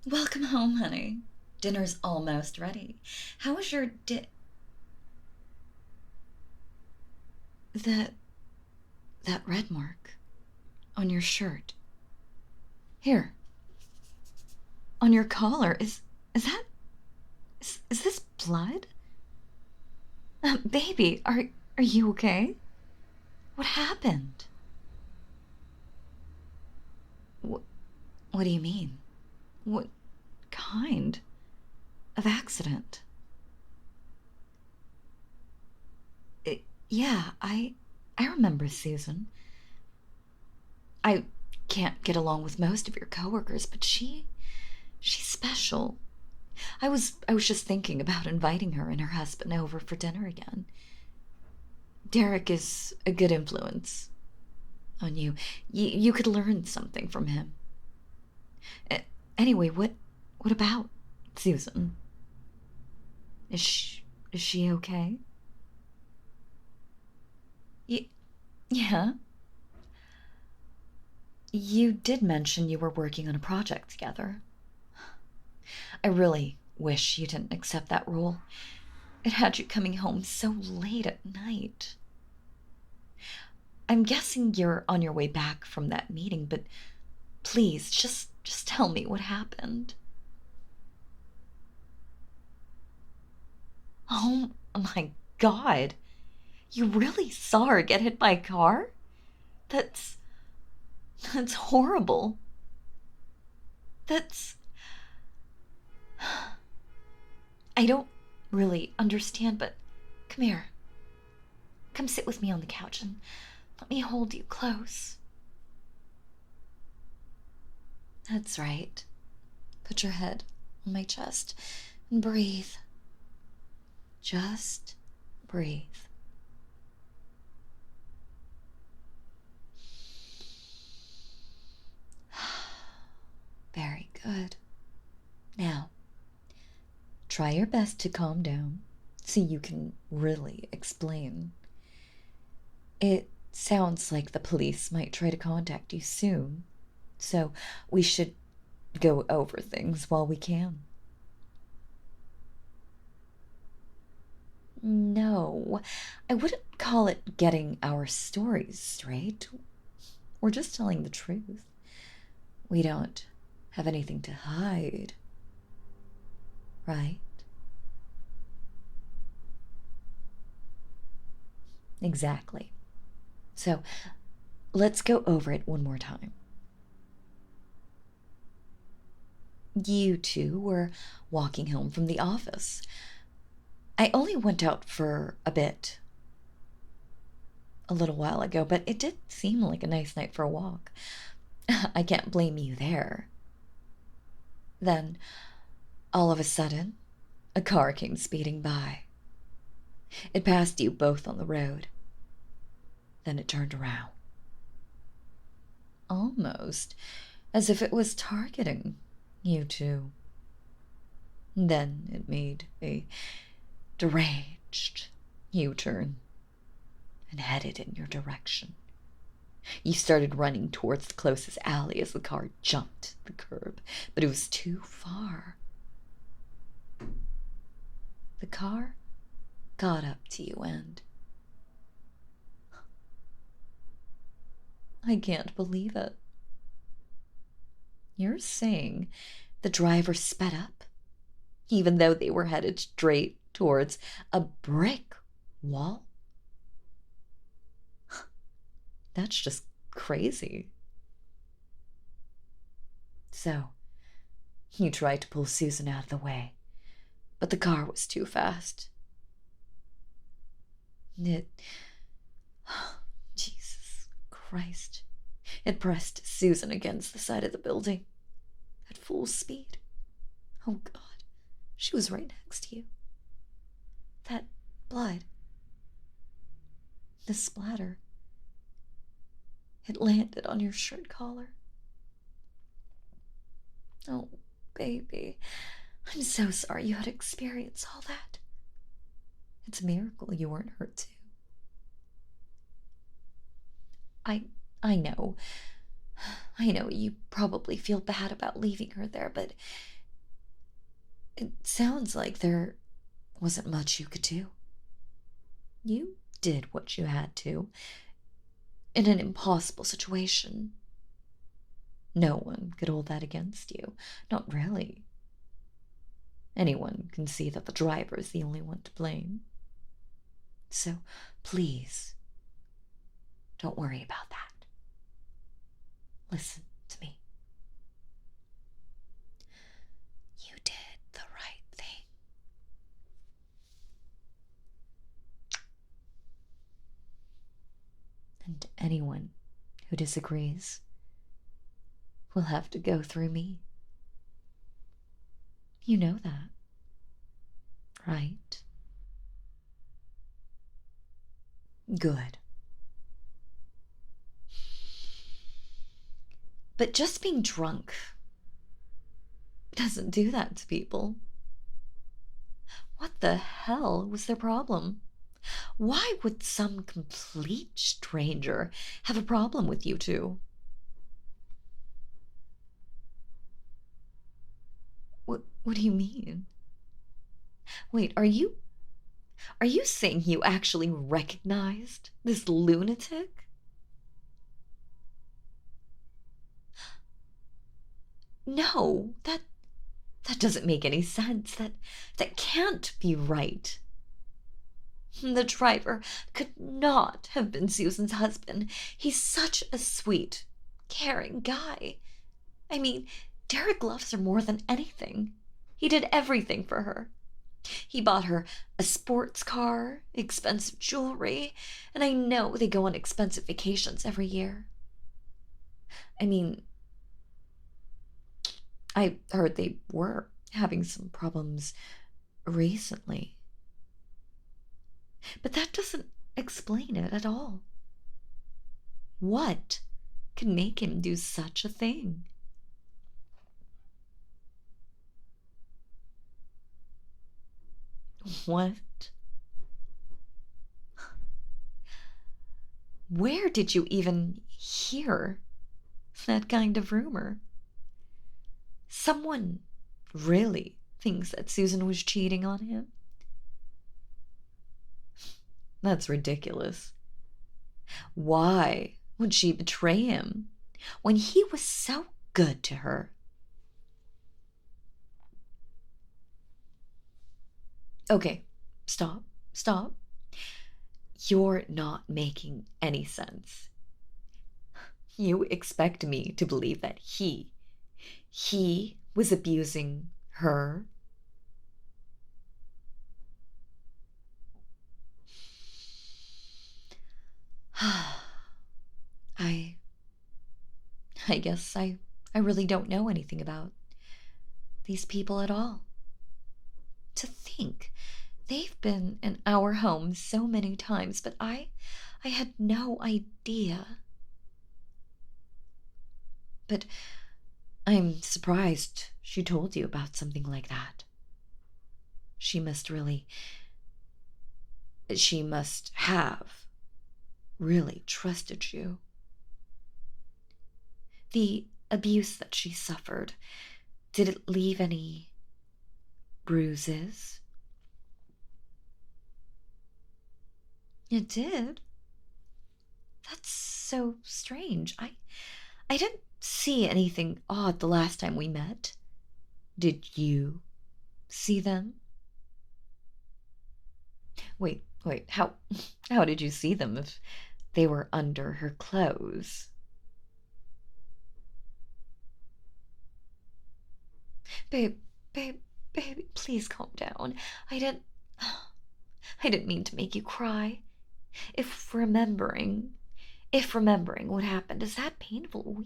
Welcome home, honey. Dinner's almost ready. How was your that that red mark on your shirt? Here, on your collar. Is that is this blood? Baby, are you okay? What happened? What what do you mean? What kind of accident? Yeah, I remember Susan. I can't get along with most of your coworkers, but she's special. I was just thinking about inviting her and her husband over for dinner again. Derek is a good influence on you. You could learn something from him. A- Anyway, what about Susan? Is she okay? Y- yeah. You did mention you were working on a project together. I really wish you didn't accept that role. It had you coming home so late at night. I'm guessing you're on your way back from that meeting, but please just tell me what happened. Oh my god. You really saw her get hit by a car? That's that's horrible. That's I don't really understand, but come here. Come sit with me on the couch and let me hold you close. That's right. Put your head on my chest and breathe. Just breathe. Very good. Now, try your best to calm down so you can really explain. It sounds like the police might try to contact you soon, so we should go over things while we can. No, I wouldn't call it getting our stories straight. We're just telling the truth. We don't have anything to hide, right? Exactly. So let's go over it one more time. You two were walking home from the office. I only went out for a bit a little while ago, but it did seem like a nice night for a walk. I can't blame you there. Then, all of a sudden, a car came speeding by. It passed you both on the road. Then it turned around. Almost as if it was targeting you two. Then it made a deranged U-turn and headed in your direction. You started running towards the closest alley as the car jumped the curb, but it was too far. The car got up to you and I can't believe it. You're saying the driver sped up, even though they were headed straight towards a brick wall? That's just crazy. So, you tried to pull Susan out of the way, but the car was too fast. It. Jesus Christ. It pressed Susan against the side of the building at full speed. Oh, God. She was right next to you. That blood. The splatter. It landed on your shirt collar. Oh, baby. I'm so sorry you had to experience all that. It's a miracle you weren't hurt too. I I know. I know you probably feel bad about leaving her there, but It sounds like there wasn't much you could do. You did what you had to in an impossible situation. No one could hold that against you. Not really. Anyone can see that the driver is the only one to blame. So, please, don't worry about that. Listen to me. You did the right thing. And anyone who disagrees will have to go through me. You know that, right? Good. But just being drunk doesn't do that to people. What the hell was their problem? Why would some complete stranger have a problem with you two? What do you mean? Wait, are you saying you actually recognized this lunatic? No, that doesn't make any sense. That can't be right. The driver could not have been Susan's husband. He's such a sweet, caring guy. I mean, Derek loves her more than anything. He did everything for her. He bought her a sports car, expensive jewelry, and I know they go on expensive vacations every year. I mean, I heard they were having some problems recently. But that doesn't explain it at all. What could make him do such a thing? What? Where did you even hear that kind of rumor? Someone really thinks that Susan was cheating on him? That's ridiculous. Why would she betray him when he was so good to her? Okay, stop. You're not making any sense. You expect me to believe that he was abusing her? I guess I really don't know anything about these people at all. To think they've been in our home so many times, but I had no idea. But I'm surprised she told you about something like that. She must have really trusted you. The abuse that she suffered, did it leave any bruises? It did? That's so strange. I didn't see anything odd the last time we met. Did you see them? Wait, how did you see them if they were under her clothes? Babe, please calm down. I didn't mean to make you cry. If remembering what happened is that painful,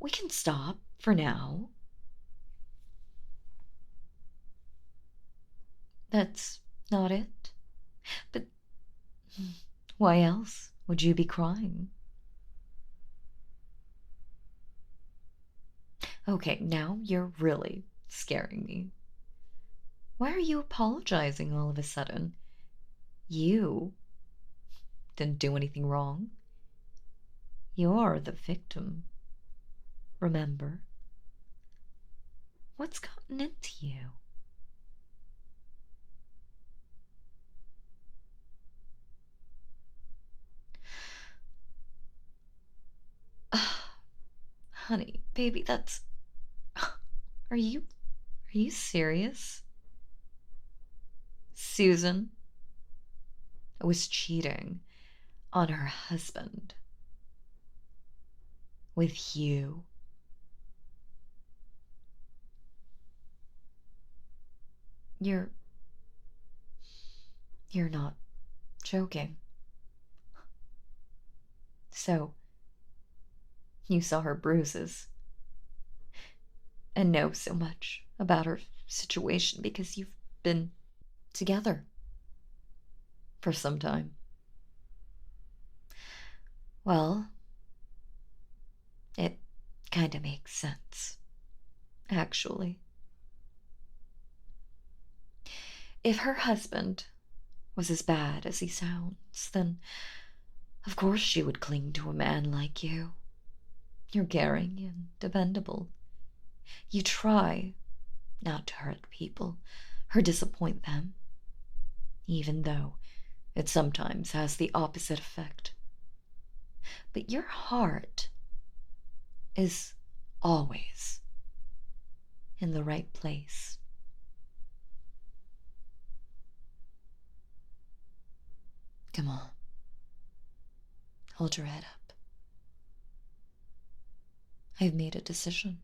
we can stop for now. That's not it? But why else would you be crying? Okay, now you're really scaring me. Why are you apologizing all of a sudden? You didn't do anything wrong. You're the victim. Remember? What's gotten into you? Honey, baby, that's... Are you serious? Susan was cheating on her husband with you. You're not joking. So, you saw her bruises and know so much about her situation because you've been together for some time. Well, it kind of makes sense, actually. If her husband was as bad as he sounds, then of course she would cling to a man like you. You're caring and dependable. You try not to hurt people or disappoint them, even though it sometimes has the opposite effect. But your heart is always in the right place. Come on. Hold your head up. I've made a decision.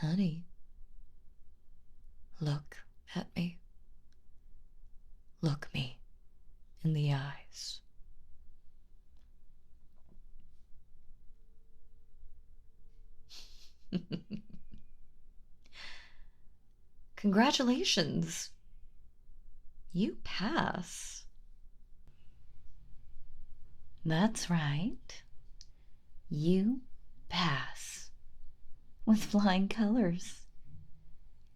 Honey, look at me. Look me in the eyes. Congratulations. You pass. That's right. You pass. With flying colors.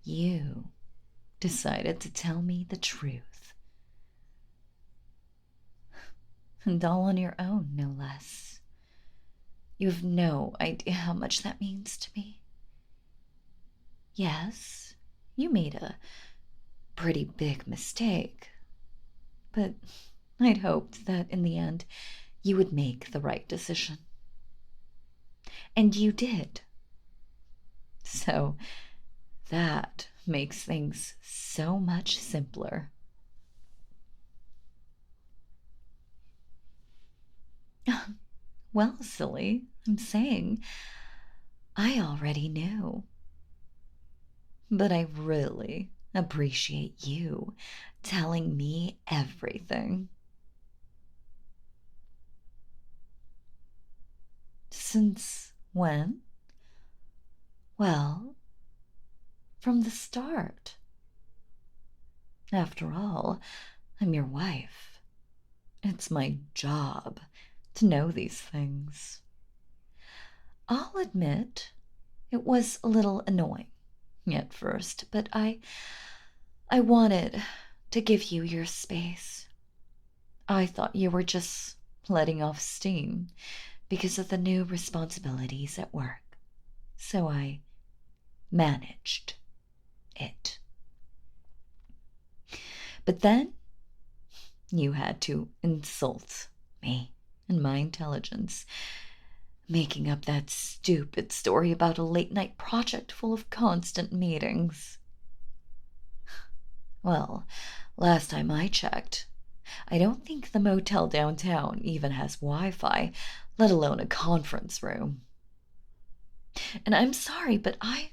You decided to tell me the truth. And all on your own, no less. You have no idea how much that means to me. Yes, you made a pretty big mistake, but I'd hoped that in the end you would make the right decision. And you did. So that makes things so much simpler. Well, silly, I'm saying I already knew. But I really appreciate you telling me everything. Since when? Well, from the start. After all, I'm your wife. It's my job to know these things. I'll admit it was a little annoying at first, but I wanted to give you your space. I thought you were just letting off steam because of the new responsibilities at work. So I managed it. But then you had to insult me and my intelligence, making up that stupid story about a late-night project full of constant meetings. Well, last time I checked, I don't think the motel downtown even has Wi-Fi, let alone a conference room. And I'm sorry, but I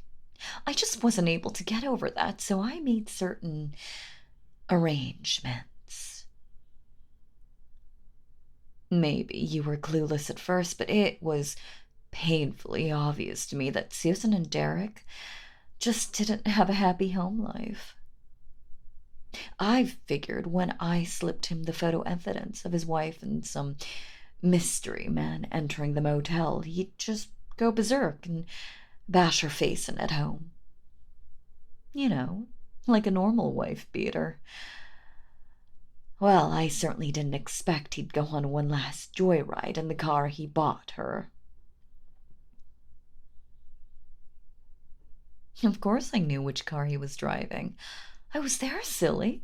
just wasn't able to get over that, so I made certain arrangements. Maybe you were clueless at first, but it was painfully obvious to me that Susan and Derek just didn't have a happy home life. I figured when I slipped him the photo evidence of his wife and some mystery man entering the motel, he'd just go berserk and bash her face in at home. You know, like a normal wife beater. Well, I certainly didn't expect he'd go on one last joyride in the car he bought her. Of course I knew which car he was driving. I was there, silly.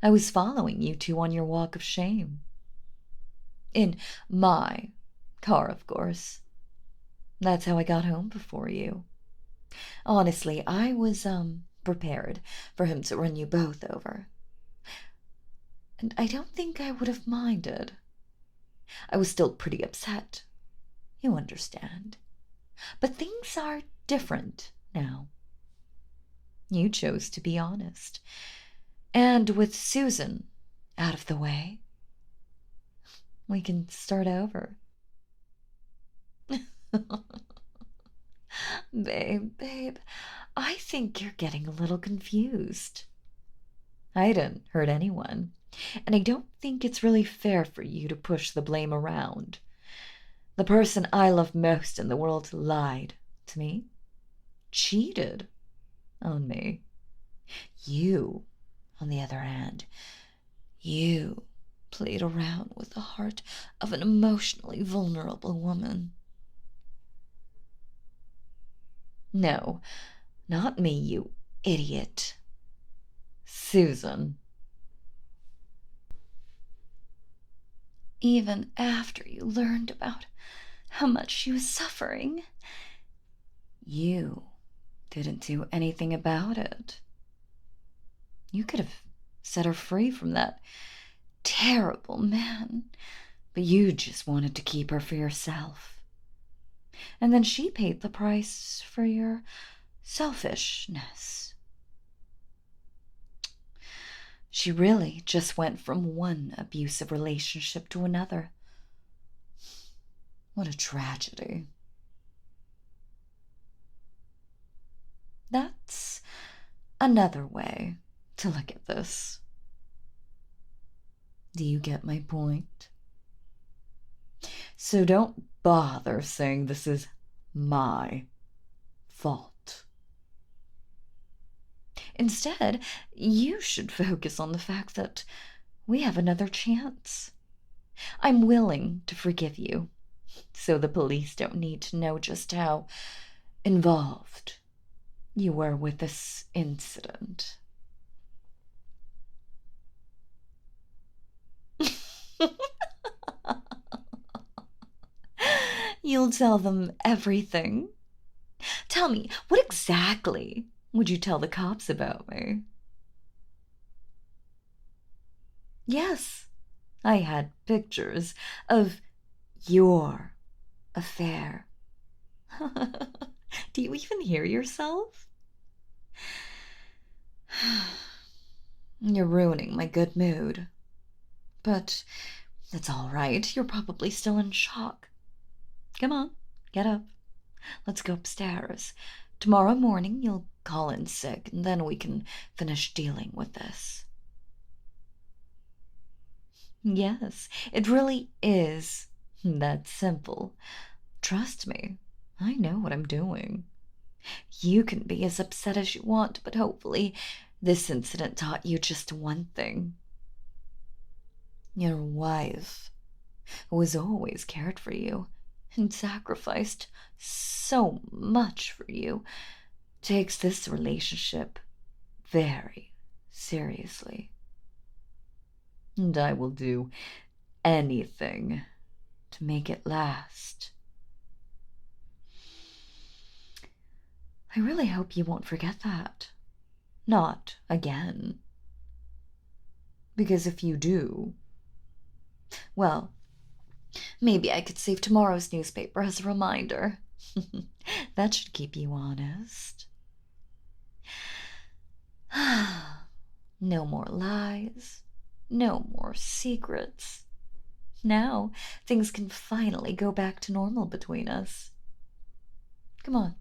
I was following you two on your walk of shame. In my car, of course. That's how I got home before you. Honestly, I was, prepared for him to run you both over. And I don't think I would have minded. I was still pretty upset. You understand. But things are different now. You chose to be honest. And with Susan out of the way, we can start over. Babe, I think you're getting a little confused. I didn't hurt anyone, and I don't think it's really fair for you to push the blame around. The person I love most in the world lied to me, cheated on me. You, on the other hand, you played around with the heart of an emotionally vulnerable woman. No, not me, you idiot. Susan. Even after you learned about how much she was suffering, you didn't do anything about it. You could have set her free from that terrible man, but you just wanted to keep her for yourself. And then she paid the price for your selfishness. She really just went from one abusive relationship to another. What a tragedy. That's another way to look at this. Do you get my point? So don't bother saying this is my fault. Instead, you should focus on the fact that we have another chance. I'm willing to forgive you, so the police don't need to know just how involved you were with this incident. You'll tell them everything? Tell me, what exactly would you tell the cops about me? Yes, I had pictures of your affair. Do you even hear yourself? You're ruining my good mood. But it's all right. You're probably still in shock. Come on, get up. Let's go upstairs. Tomorrow morning you'll call in sick, and then we can finish dealing with this. Yes, it really is that simple. Trust me, I know what I'm doing. You can be as upset as you want, but hopefully this incident taught you just one thing. Your wife, who has always cared for you and sacrificed so much for you, takes this relationship very seriously. And I will do anything to make it last. I really hope you won't forget that. Not again. Because if you do, well, maybe I could save tomorrow's newspaper as a reminder. That should keep you honest. No more lies. No more secrets. Now things can finally go back to normal between us. Come on.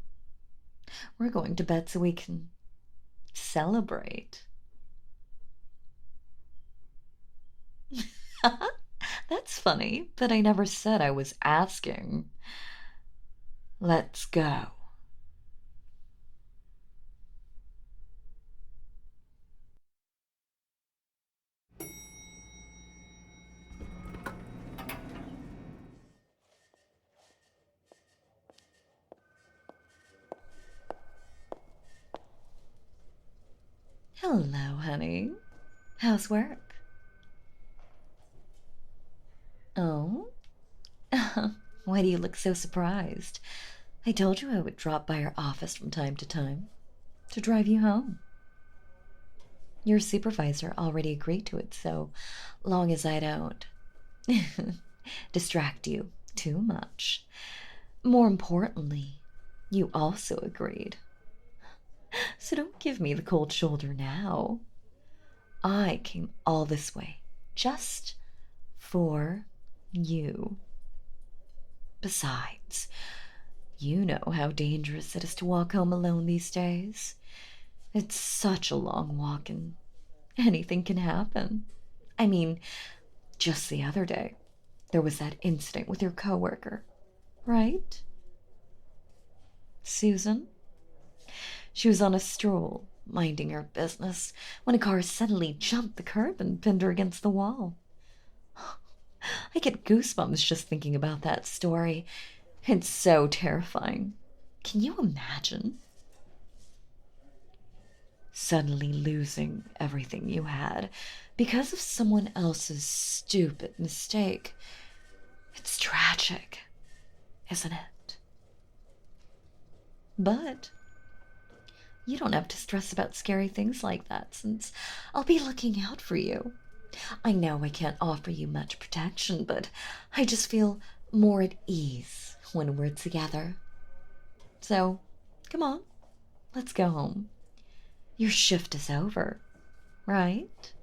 We're going to bed so we can celebrate. That's funny, but I never said I was asking. Let's go. Hello, honey. How's work? Oh? Why do you look so surprised? I told you I would drop by your office from time to time to drive you home. Your supervisor already agreed to it, so long as I don't distract you too much. More importantly, you also agreed. So don't give me the cold shoulder now. I came all this way just for you. Besides, you know how dangerous it is to walk home alone these days. It's such a long walk and anything can happen. I mean, just the other day, there was that incident with your coworker, right? Susan? She was on a stroll, minding her business, when a car suddenly jumped the curb and pinned her against the wall. I get goosebumps just thinking about that story. It's so terrifying. Can you imagine? Suddenly losing everything you had because of someone else's stupid mistake. It's tragic, isn't it? But you don't have to stress about scary things like that, since I'll be looking out for you. I know I can't offer you much protection, but I just feel more at ease when we're together. So, come on, let's go home. Your shift is over, right?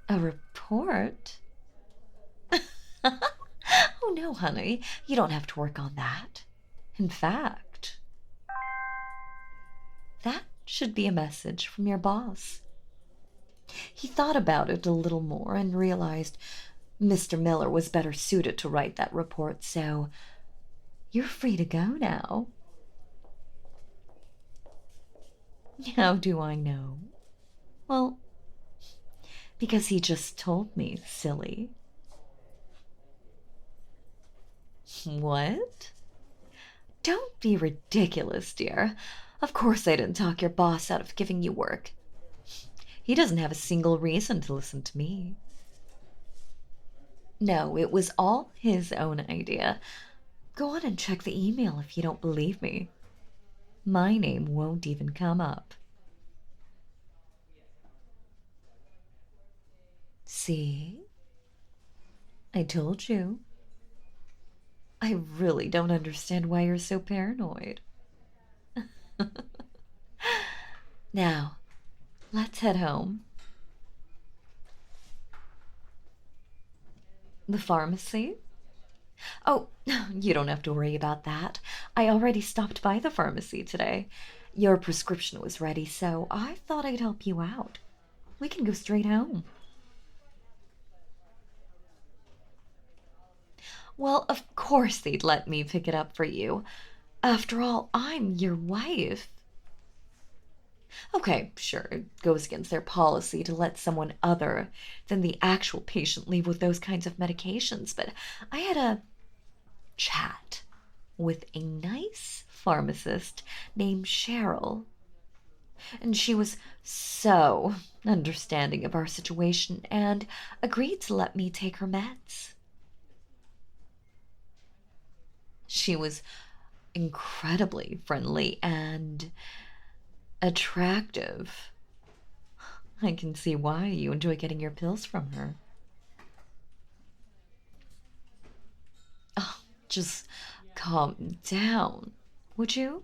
A report? Oh no, honey, you don't have to work on that. In fact, that should be a message from your boss. He thought about it a little more and realized Mr. Miller was better suited to write that report, so you're free to go now. How do I know? Well, because he just told me, silly. What? Don't be ridiculous, dear. Of course I didn't talk your boss out of giving you work. He doesn't have a single reason to listen to me. No, it was all his own idea. Go on and check the email if you don't believe me. My name won't even come up. See? I told you. I really don't understand why you're so paranoid. Now, let's head home. The pharmacy? Oh, you don't have to worry about that. I already stopped by the pharmacy today. Your prescription was ready, so I thought I'd help you out. We can go straight home. Well, of course they'd let me pick it up for you. After all, I'm your wife. Okay, sure, it goes against their policy to let someone other than the actual patient leave with those kinds of medications, but I had a chat with a nice pharmacist named Cheryl, and she was so understanding of our situation and agreed to let me take her meds. She was incredibly friendly and attractive. I can see why you enjoy getting your pills from her. Oh, just calm down, would you?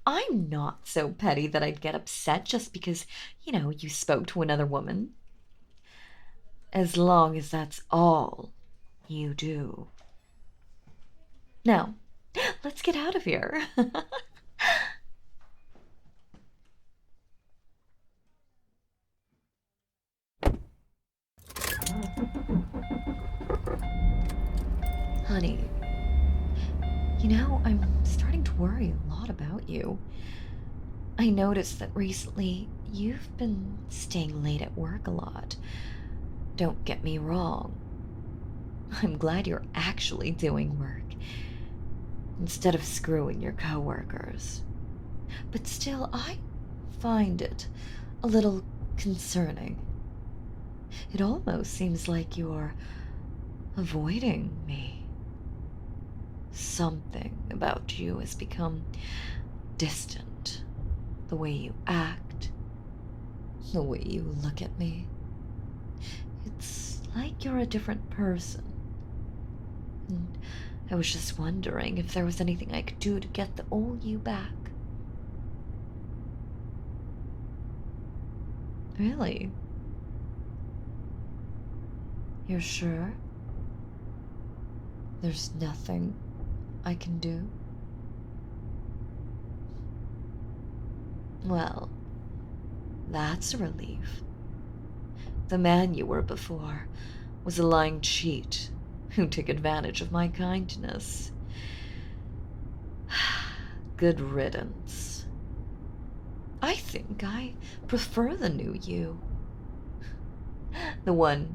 I'm not so petty that I'd get upset just because, you spoke to another woman. As long as that's all you do. Now, let's get out of here. Honey, I'm starting to worry a lot about you. I noticed that recently you've been staying late at work a lot. Don't get me wrong. I'm glad you're actually doing work instead of screwing your coworkers. But still, I find it a little concerning. It almost seems like you're avoiding me. Something about you has become distant. The way you act, the way you look at me. It's like you're a different person. And I was just wondering if there was anything I could do to get the old you back. Really? You're sure? There's nothing I can do? Well, that's a relief. The man you were before was a lying cheat who took advantage of my kindness. Good riddance. I think I prefer the new you. The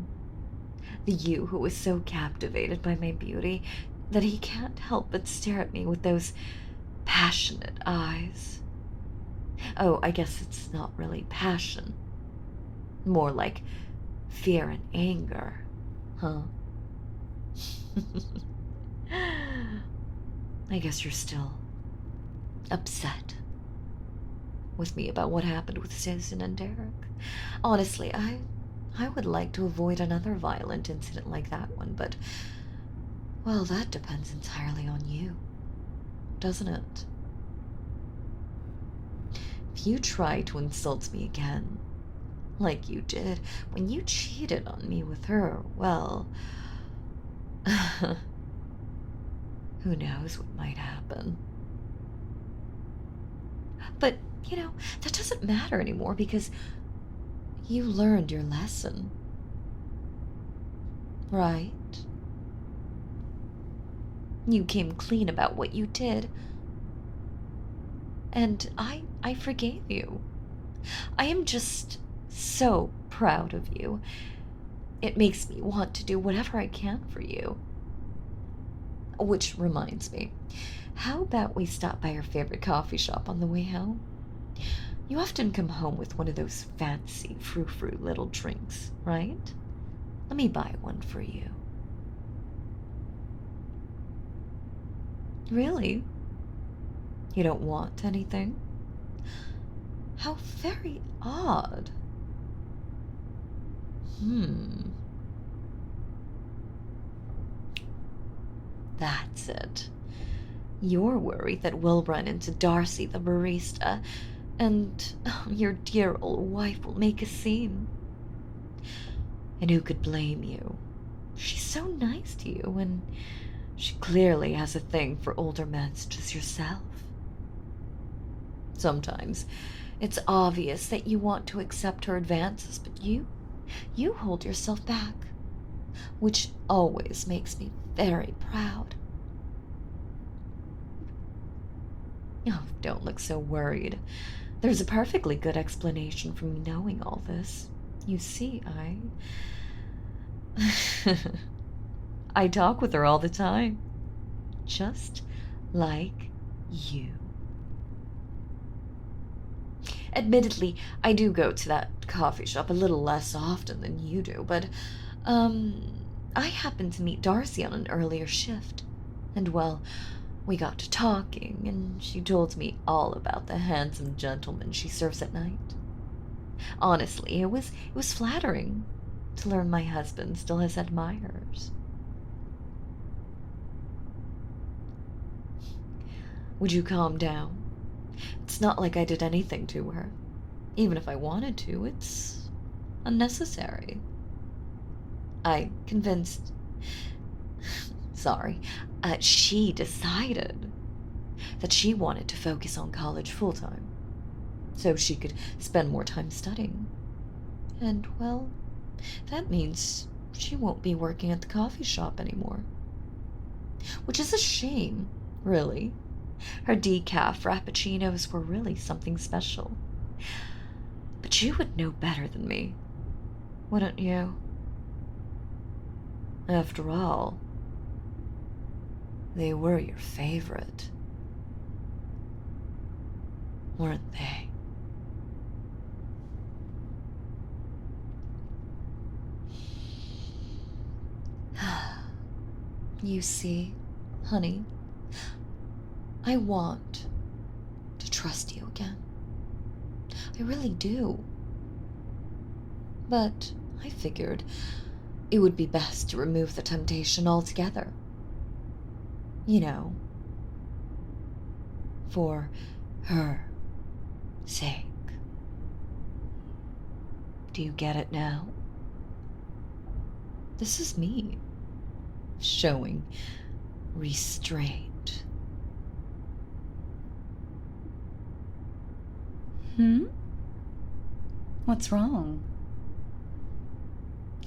you who was so captivated by my beauty that he can't help but stare at me with those passionate eyes. Oh, I guess it's not really passion. More like fear and anger, huh? I guess you're still upset with me about what happened with Susan and Derek. Honestly, I would like to avoid another violent incident like that one, but, well, that depends entirely on you, doesn't it? If you try to insult me again, like you did when you cheated on me with her, well, who knows what might happen. But, that doesn't matter anymore because you learned your lesson. Right? You came clean about what you did. And I forgave you. I am just so proud of you. It makes me want to do whatever I can for you. Which reminds me, how about we stop by your favorite coffee shop on the way home? You often come home with one of those fancy frou-frou little drinks, right? Let me buy one for you. Really? You don't want anything? How very odd. That's it. You're worried that we'll run into Darcy the barista, and your dear old wife will make a scene. And who could blame you? She's so nice to you, and she clearly has a thing for older men such as yourself. Sometimes it's obvious that you want to accept her advances, but you hold yourself back, which always makes me very proud. Oh, don't look so worried. There's a perfectly good explanation for me knowing all this. You see, I talk with her all the time. Just like you. Admittedly, I do go to that coffee shop a little less often than you do, but, I happened to meet Darcy on an earlier shift. And, well, we got to talking, and she told me all about the handsome gentleman she serves at night. Honestly, it was flattering to learn my husband still has admirers. Would you calm down? It's not like I did anything to her. Even if I wanted to, it's unnecessary. I convinced... Sorry. She decided that she wanted to focus on college full-time, so she could spend more time studying. And, well, that means she won't be working at the coffee shop anymore. Which is a shame, really. Her decaf frappuccinos were really something special. But you would know better than me, wouldn't you? After all, they were your favorite, weren't they? You see, honey, I want to trust you again. I really do. But I figured it would be best to remove the temptation altogether. You know, for her sake. Do you get it now? This is me, showing restraint. What's wrong?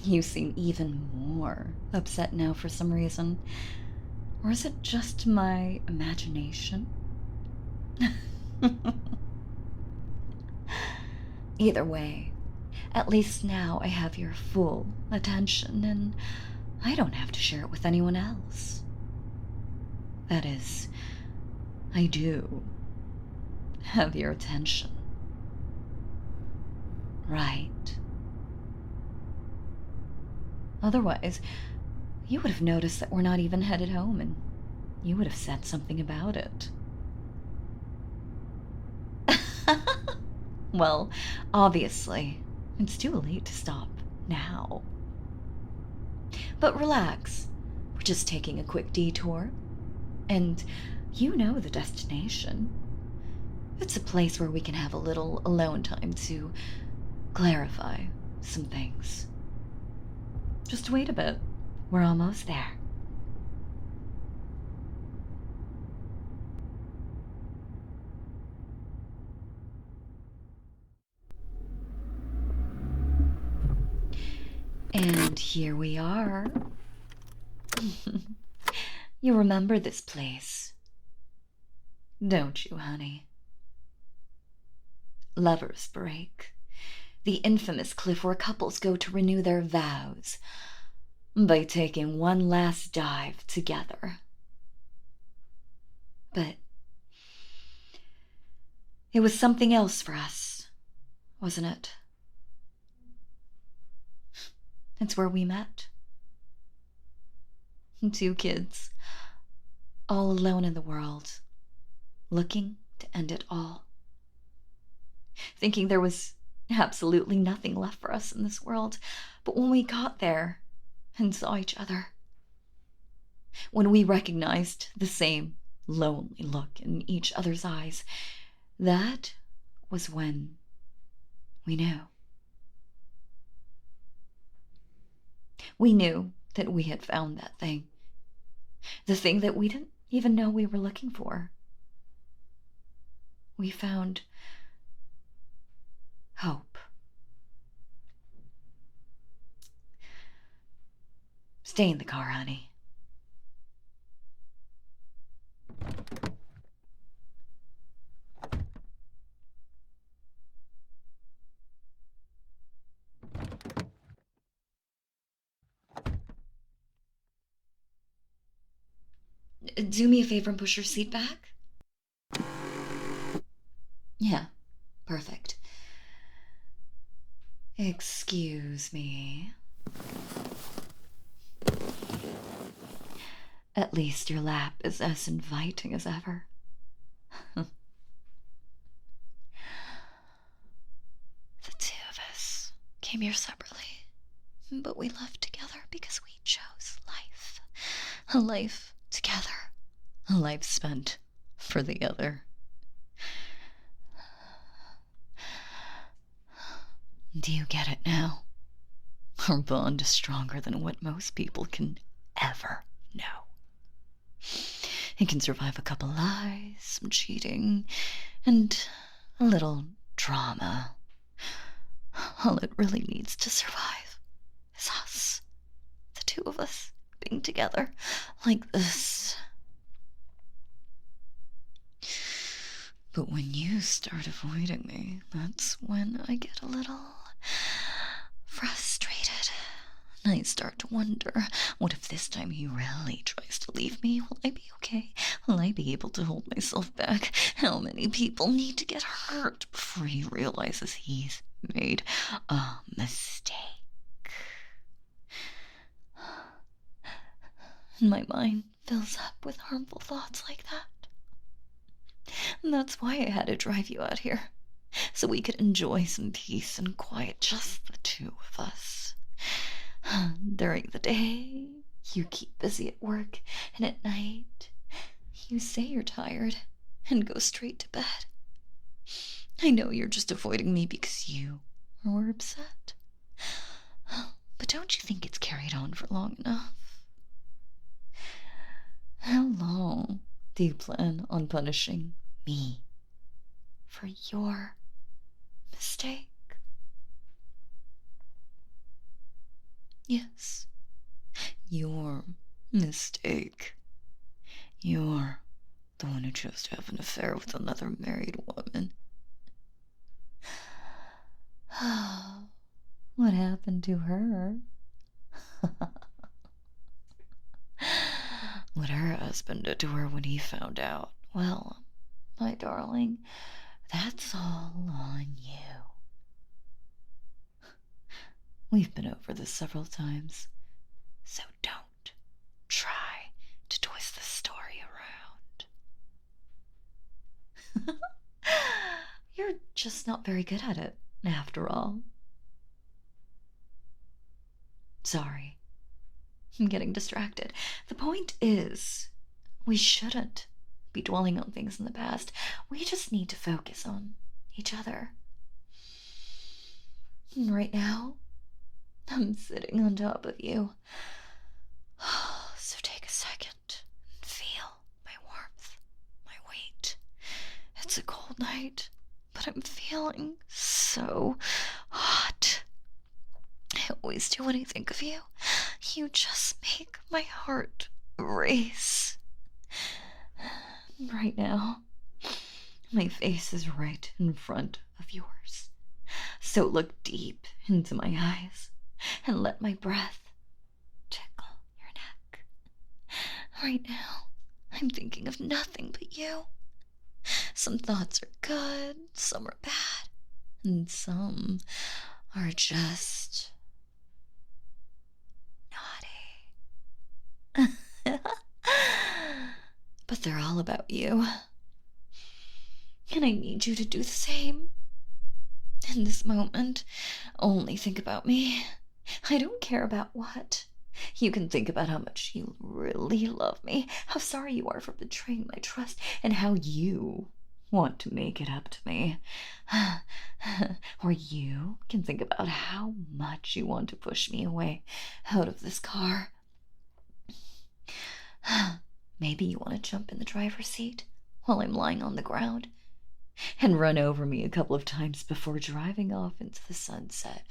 You seem even more upset now for some reason. Or is it just my imagination? Either way, at least now I have your full attention, and I don't have to share it with anyone else. That is, I do have your attention. Right. Otherwise, you would have noticed that we're not even headed home, and you would have said something about it. Well, obviously, it's too late to stop now. But relax, we're just taking a quick detour, and you know the destination. It's a place where we can have a little alone time to clarify some things. Just wait a bit, we're almost there. And here we are. You remember this place, don't you, honey? Lover's Break, the infamous cliff where couples go to renew their vows by taking one last dive together. But it was something else for us, wasn't it? It's where we met. 2 kids, all alone in the world, looking to end it all. Thinking there was absolutely nothing left for us in this world. But when we got there and saw each other, when we recognized the same lonely look in each other's eyes, that was when we knew. We knew that we had found that thing. The thing that we didn't even know we were looking for. We found hope. Stay in the car, honey. Do me a favor and push your seat back. Yeah, perfect. Excuse me. At least your lap is as inviting as ever. The 2 of us came here separately, but we left together because we chose life. A life together. A life spent for the other. Do you get it now? Our bond is stronger than what most people can ever know. It can survive a couple lies, some cheating, and a little drama. All it really needs to survive is us. The 2 of us being together like this. But when you start avoiding me, that's when I get a little frustrated. I start to wonder, what if this time he really tries to leave me? Will I be okay? Will I be able to hold myself back? How many people need to get hurt before he realizes he's made a mistake? and my mind fills up with harmful thoughts like that. And that's why I had to drive you out here, so we could enjoy some peace and quiet, just the two of us. During the day, you keep busy at work, and at night, you say you're tired and go straight to bed. I know you're just avoiding me because you were upset. But don't you think it's carried on for long enough? How long do you plan on punishing me for your mistake? Yes, your mistake. You're the one who chose to have an affair with another married woman. What happened to her? What her husband did to her when he found out, well, my darling, that's all on you. We've been over this several times, so don't try to twist the story around. You're just not very good at it, after all. Sorry, I'm getting distracted. The point is, we shouldn't be dwelling on things in the past. We just need to focus on each other. And right now, I'm sitting on top of you. So take a second and feel my warmth, my weight. It's a cold night, but I'm feeling so hot. I always do when I think of you. You just make my heart race. Right now, my face is right in front of yours. So look deep into my eyes and let my breath tickle your neck. Right now, I'm thinking of nothing but you. Some thoughts are good, some are bad, and some are just naughty. But they're all about you. And I need you to do the same. In this moment, only think about me. I don't care about what. You can think about how much you really love me, how sorry you are for betraying my trust, and how you want to make it up to me. Or you can think about how much you want to push me away out of this car. Maybe you want to jump in the driver's seat while I'm lying on the ground and run over me a couple of times before driving off into the sunset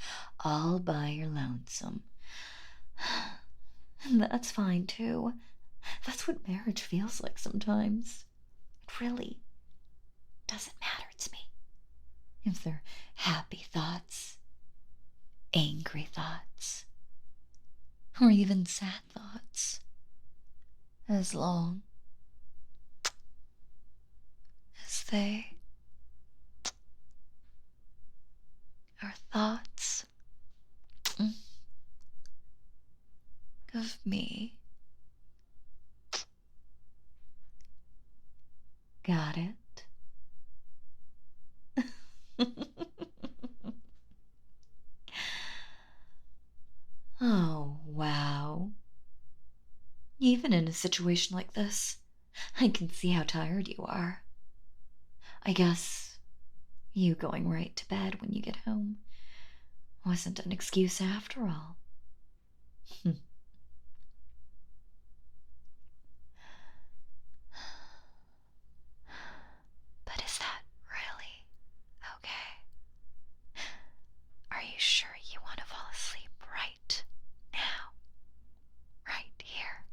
all by your lonesome. And that's fine too. That's what marriage feels like sometimes. It really doesn't matter to me if they're happy thoughts, angry thoughts, or even sad thoughts, as long as they are thoughts of me. Got it? Oh, wow. Even in a situation like this, I can see how tired you are. I guess you going right to bed when you get home wasn't an excuse after all. But is that really okay? Are you sure you want to fall asleep right now? Right here?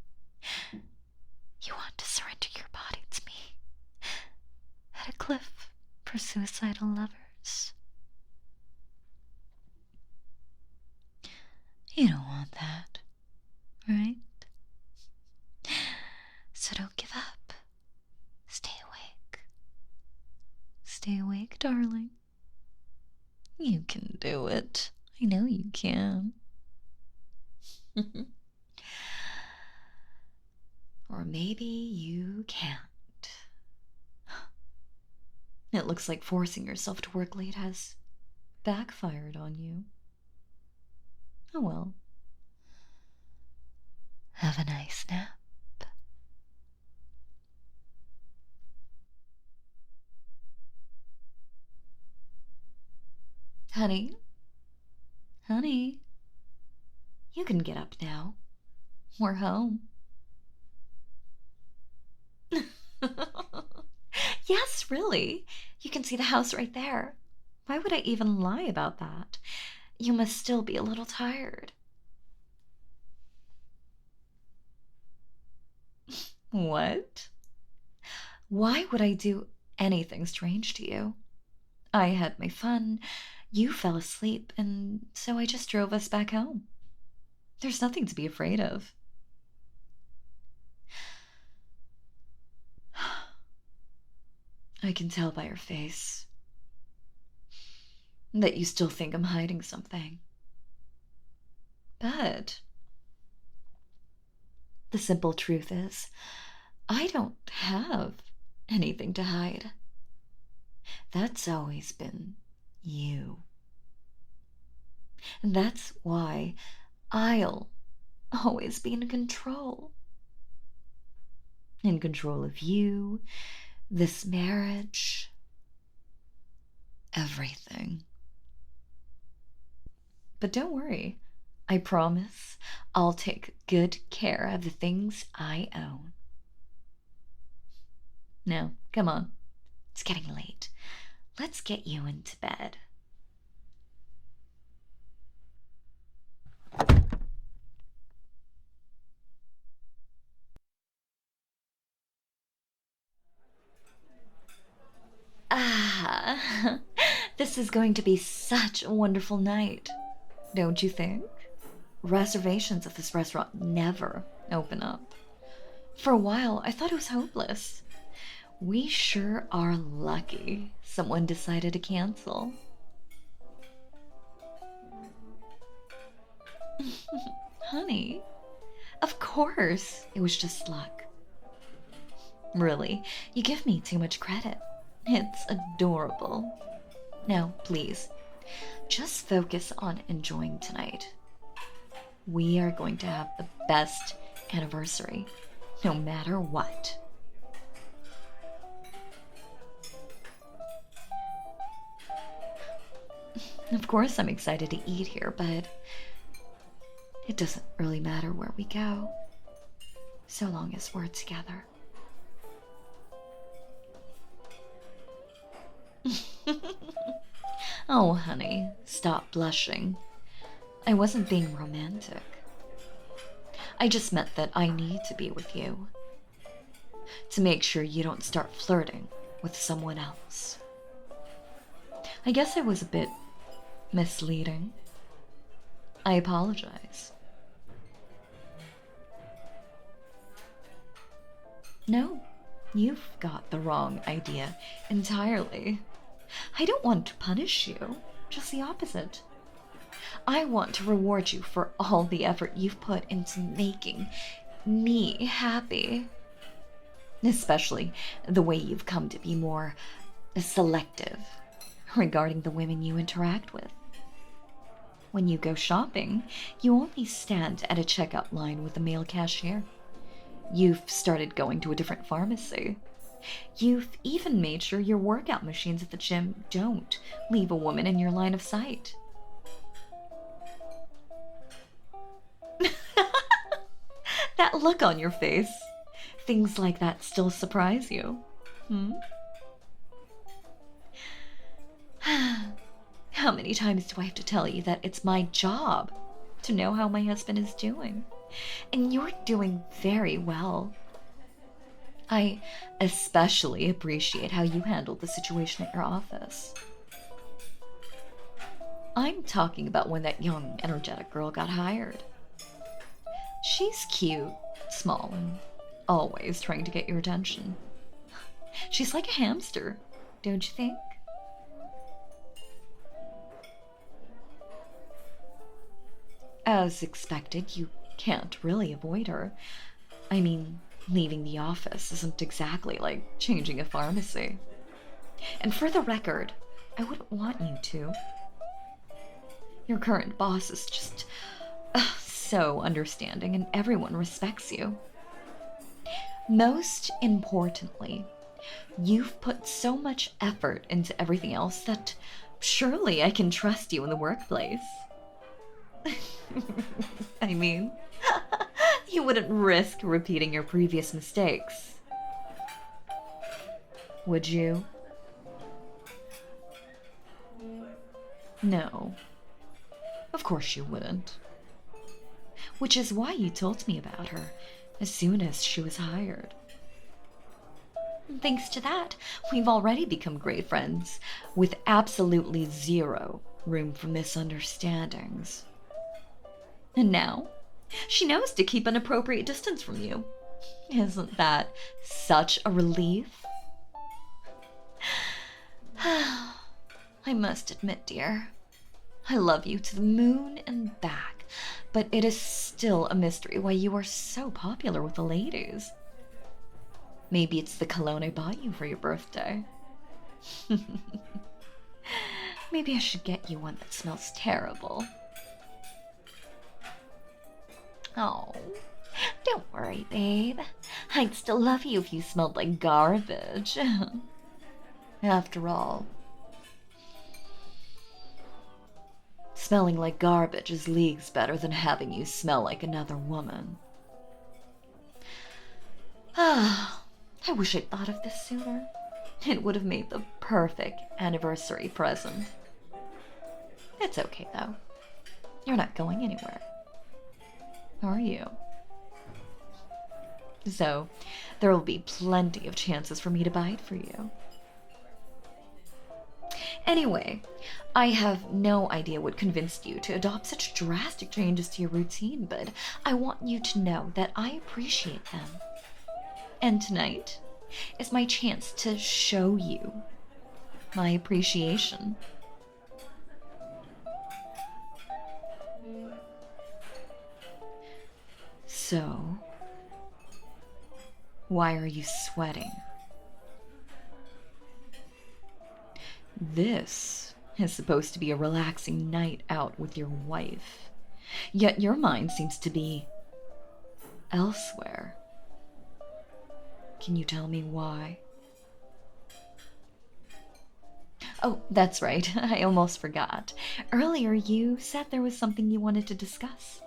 You want to surrender your body to me at a cliff for suicidal lovers? You don't want that, right? So don't give up. Stay awake. Stay awake, darling. You can do it. I know you can. maybe you can't. It looks like forcing yourself to work late has backfired on you. Oh well. Have a nice nap. Honey? Honey? You can get up now. We're home. Yes, really. You can see the house right there. Why would I even lie about that? You must still be a little tired. What? Why would I do anything strange to you? I had my fun, you fell asleep, and so I just drove us back home. There's nothing to be afraid of. I can tell by your face that you still think I'm hiding something. But the simple truth is, I don't have anything to hide. That's always been you. And that's why I'll always be in control. In control of you, this marriage, everything. But don't worry, I promise I'll take good care of the things I own. Now, come on, it's getting late. Let's get you into bed. Ah, this is going to be such a wonderful night, don't you think? Reservations of this restaurant never open up. For a while, I thought it was hopeless. We sure are lucky someone decided to cancel. Honey, of course it was just luck. Really, you give me too much credit. It's adorable. Now, please, just focus on enjoying tonight. We are going to have the best anniversary, no matter what. Of course, I'm excited to eat here, but it doesn't really matter where we go, so long as we're together. Oh, honey, stop blushing. I wasn't being romantic. I just meant that I need to be with you, to make sure you don't start flirting with someone else. I guess I was a bit misleading. I apologize. No, you've got the wrong idea entirely. I don't want to punish you, just the opposite. I want to reward you for all the effort you've put into making me happy. Especially the way you've come to be more selective regarding the women you interact with. When you go shopping, you only stand at a checkout line with a male cashier. You've started going to a different pharmacy. You've even made sure your workout machines at the gym don't leave a woman in your line of sight. That look on your face. Things like that still surprise you. How many times do I have to tell you that it's my job to know how my husband is doing? And you're doing very well. I especially appreciate how you handled the situation at your office. I'm talking about when that young, energetic girl got hired. She's cute, small, and always trying to get your attention. She's like a hamster, don't you think? As expected, you can't really avoid her. I mean, leaving the office isn't exactly like changing a pharmacy. And for the record, I wouldn't want you to. Your current boss is just so understanding and everyone respects you. Most importantly, you've put so much effort into everything else that surely I can trust you in the workplace. I mean, you wouldn't risk repeating your previous mistakes. Would you? No. Of course you wouldn't. Which is why you told me about her as soon as she was hired. And thanks to that, we've already become great friends, with absolutely zero room for misunderstandings. And now, she knows to keep an appropriate distance from you. Isn't that such a relief? I must admit, dear, I love you to the moon and back, but it is still a mystery why you are so popular with the ladies. Maybe it's the cologne I bought you for your birthday. Maybe I should get you one that smells terrible. Oh, don't worry, babe. I'd still love you if you smelled like garbage. After all, smelling like garbage is leagues better than having you smell like another woman. Ah, I wish I'd thought of this sooner. It would have made the perfect anniversary present. It's okay, though. You're not going anywhere, are you? So, there will be plenty of chances for me to buy it for you. Anyway, I have no idea what convinced you to adopt such drastic changes to your routine, but I want you to know that I appreciate them. And tonight is my chance to show you my appreciation. So, why are you sweating? This is supposed to be a relaxing night out with your wife, yet your mind seems to be elsewhere. Can you tell me why? Oh, that's right. I almost forgot. Earlier you said there was something you wanted to discuss.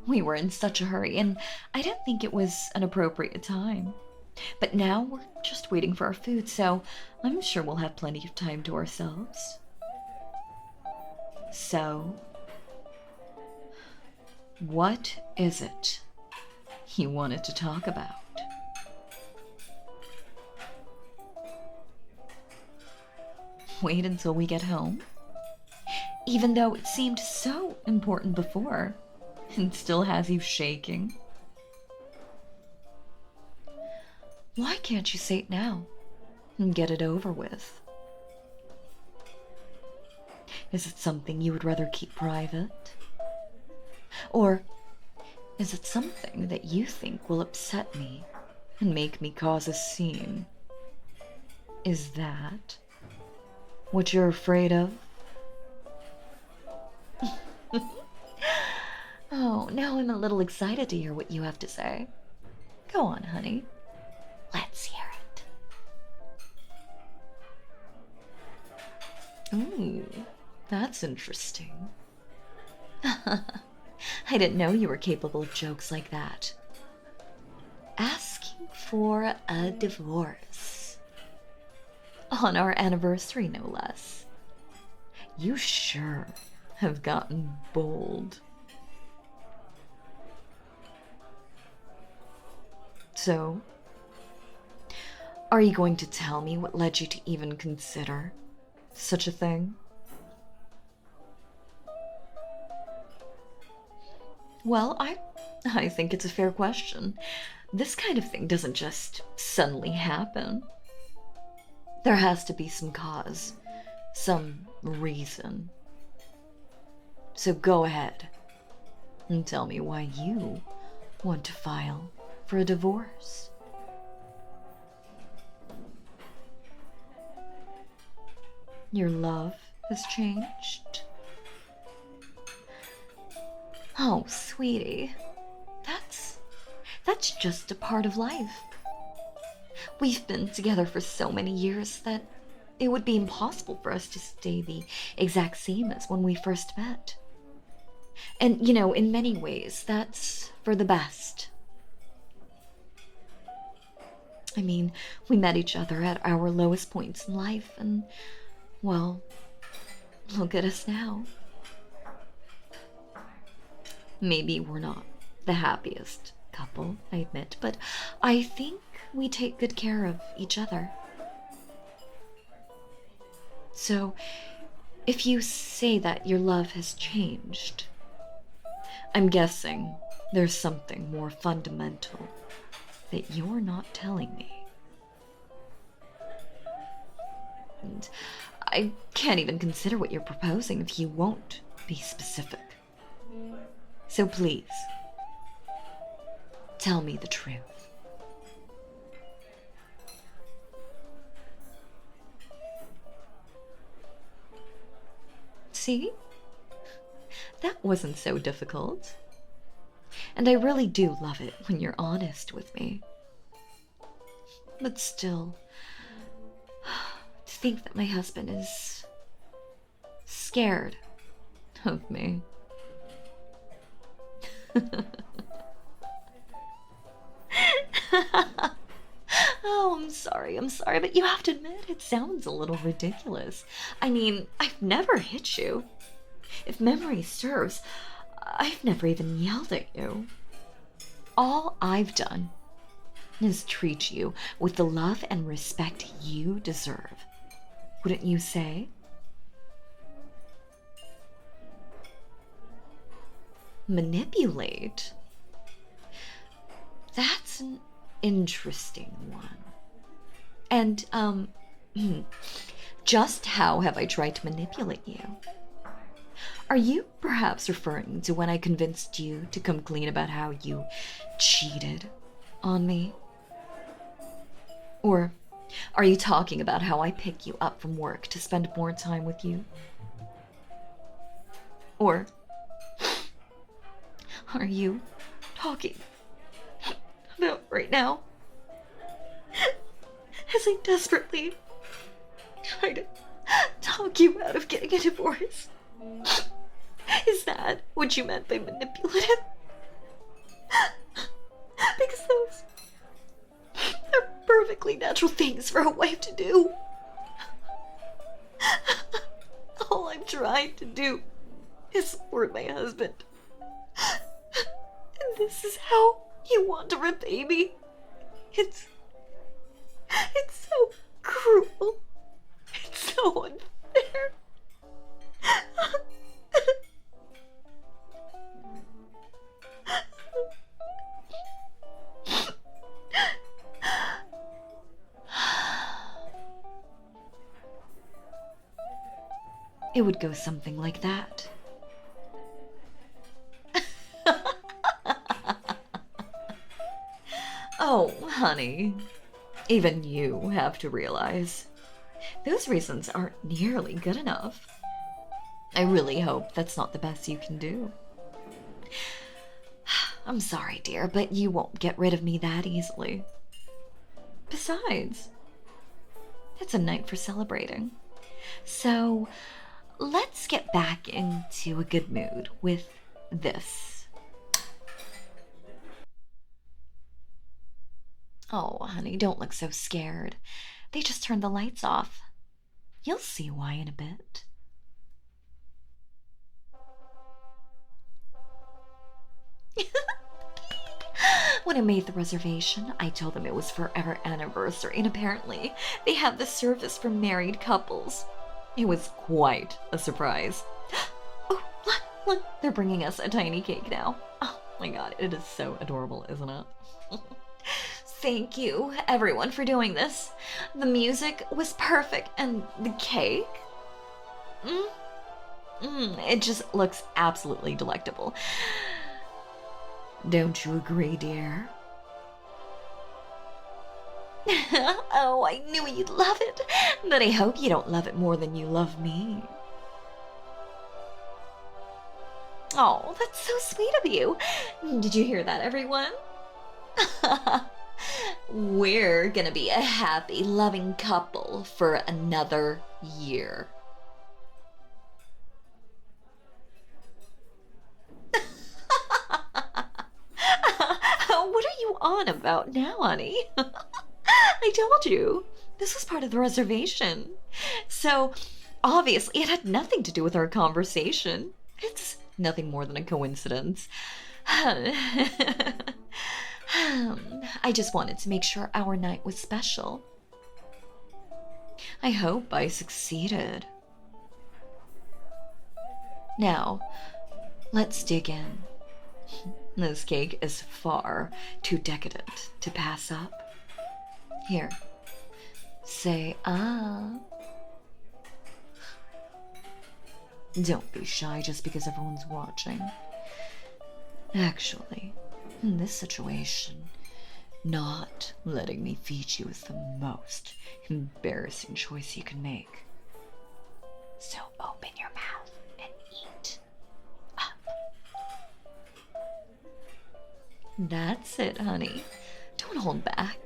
We were in such a hurry, and I didn't think it was an appropriate time. But now we're just waiting for our food, so I'm sure we'll have plenty of time to ourselves. So, what is it you wanted to talk about? Wait until we get home? Even though it seemed so important before, and still has you shaking. Why can't you say it now and get it over with? Is it something you would rather keep private? Or is it something that you think will upset me and make me cause a scene? Is that what you're afraid of? Oh, now I'm a little excited to hear what you have to say. Go on, honey. Let's hear it. Ooh, that's interesting. I didn't know you were capable of jokes like that. Asking for a divorce. On our anniversary, no less. You sure have gotten bold. So, are you going to tell me what led you to even consider such a thing? Well, I think it's a fair question. This kind of thing doesn't just suddenly happen. There has to be some cause, some reason. So go ahead and tell me why you want to file for a divorce. Your love has changed? Oh, sweetie, that's just a part of life. We've been together for so many years that it would be impossible for us to stay the exact same as when we first met. And, you know, in many ways, that's for the best. I mean, we met each other at our lowest points in life, and, well, look at us now. Maybe we're not the happiest couple, I admit, but I think we take good care of each other. So, if you say that your love has changed, I'm guessing there's something more fundamental that you're not telling me. And I can't even consider what you're proposing if you won't be specific. So please, tell me the truth. See? That wasn't so difficult. And I really do love it when you're honest with me. But still, to think that my husband is scared of me. Oh, I'm sorry, but you have to admit it sounds a little ridiculous. I mean, I've never hit you. If memory serves, I've never even yelled at you. All I've done is treat you with the love and respect you deserve. Wouldn't you say? Manipulate? That's an interesting one. And, just how have I tried to manipulate you? Are you perhaps referring to when I convinced you to come clean about how you cheated on me? Or are you talking about how I pick you up from work to spend more time with you? Or are you talking about right now as I desperately try to talk you out of getting a divorce? Is that what you meant by manipulative? Because those are perfectly natural things for a wife to do. All I'm trying to do is support my husband. And this is how you want to repay me? It's so cruel. It's so unfair. It would go something like that. Oh, honey, even you have to realize those reasons aren't nearly good enough. I really hope that's not the best you can do. I'm sorry, dear, but you won't get rid of me that easily. Besides, it's a night for celebrating. So, let's get back into a good mood with this. Oh, honey, don't look so scared. They just turned the lights off. You'll see why in a bit. When I made the reservation, I told them it was for our anniversary, and apparently they have the service for married couples. It was quite a surprise. Oh, look, they're bringing us a tiny cake now. Oh my god, it is so adorable, isn't it? Thank you, everyone, for doing this. The music was perfect, and the cake? It just looks absolutely delectable. Don't you agree, dear? Oh, I knew you'd love it, but I hope you don't love it more than you love me. Oh, that's so sweet of you. Did you hear that, everyone? We're gonna be a happy, loving couple for another year. What are you on about now, honey? I told you, this was part of the reservation. So, obviously, it had nothing to do with our conversation. It's nothing more than a coincidence. I just wanted to make sure our night was special. I hope I succeeded. Now, let's dig in. This cake is far too decadent to pass up. Here, say ah. Don't be shy just because everyone's watching. Actually, in this situation, not letting me feed you is the most embarrassing choice you can make. So open your mouth and eat up. That's it, honey. Don't hold back.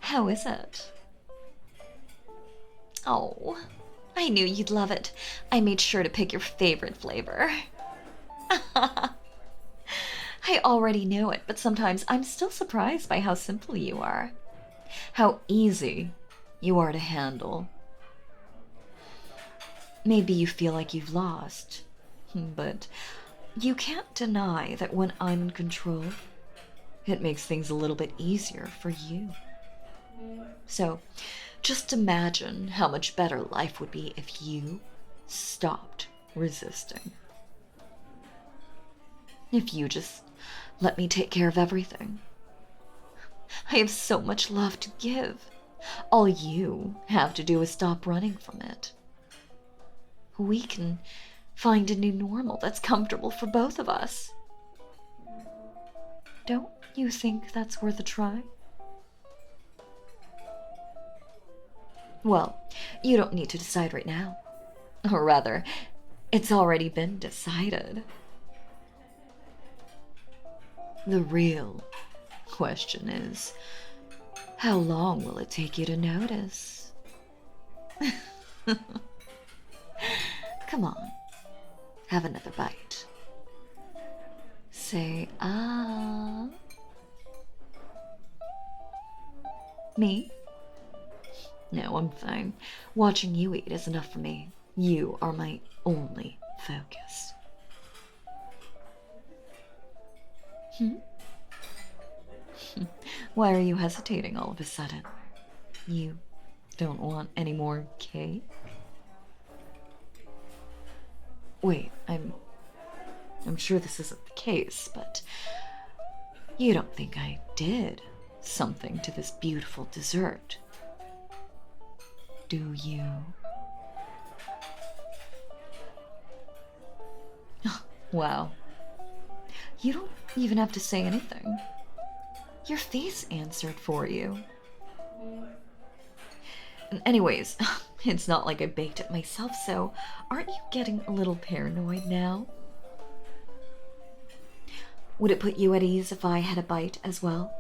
How is it? Oh, I knew you'd love it. I made sure to pick your favorite flavor. I already knew it, but sometimes I'm still surprised by how simple you are. How easy you are to handle. Maybe you feel like you've lost, but you can't deny that when I'm in control, it makes things a little bit easier for you. So, just imagine how much better life would be if you stopped resisting. If you just let me take care of everything. I have so much love to give. All you have to do is stop running from it. We can find a new normal that's comfortable for both of us. Don't you think that's worth a try? Well, you don't need to decide right now. Or rather, it's already been decided. The real question is, how long will it take you to notice? Come on, have another bite. Say, ah. Me? No, I'm fine. Watching you eat is enough for me. You are my only focus. Why are you hesitating all of a sudden? You don't want any more cake? Wait, I'm sure this isn't the case, but you don't think I did something to this beautiful dessert, do you? Wow. You don't even have to say anything. Your face answered for you. Anyways, it's not like I baked it myself, so aren't you getting a little paranoid now? Would it put you at ease if I had a bite as well?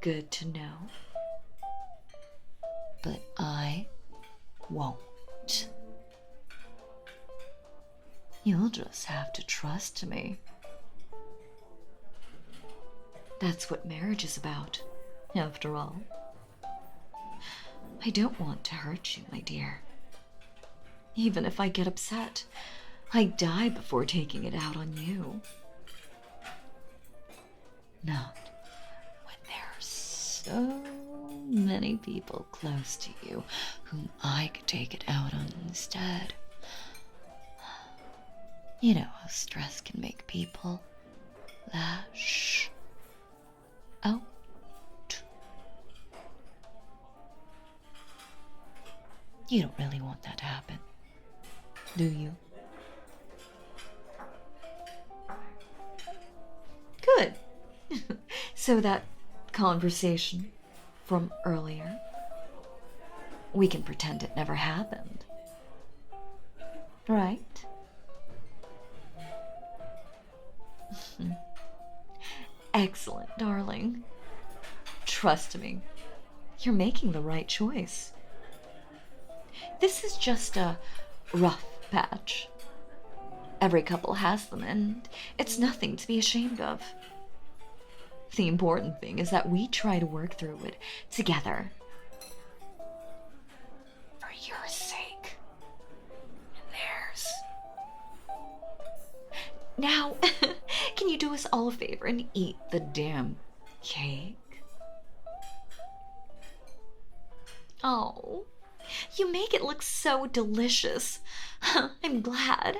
Good to know. But I won't. You'll just have to trust me. That's what marriage is about, after all. I don't want to hurt you, my dear. Even if I get upset, I die before taking it out on you. Not when there are so many people close to you whom I could take it out on instead. You know how stress can make people lash out. You don't really want that to happen, do you? So that conversation from earlier, we can pretend it never happened. Right? Excellent, darling. Trust me, you're making the right choice. This is just a rough patch. Every couple has them, and it's nothing to be ashamed of. The important thing is that we try to work through it together. For your sake. And theirs. Now, can you do us all a favor and eat the damn cake? Oh, you make it look so delicious. I'm glad.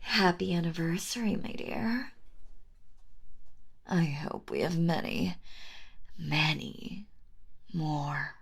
Happy anniversary, my dear. I hope we have many, many more.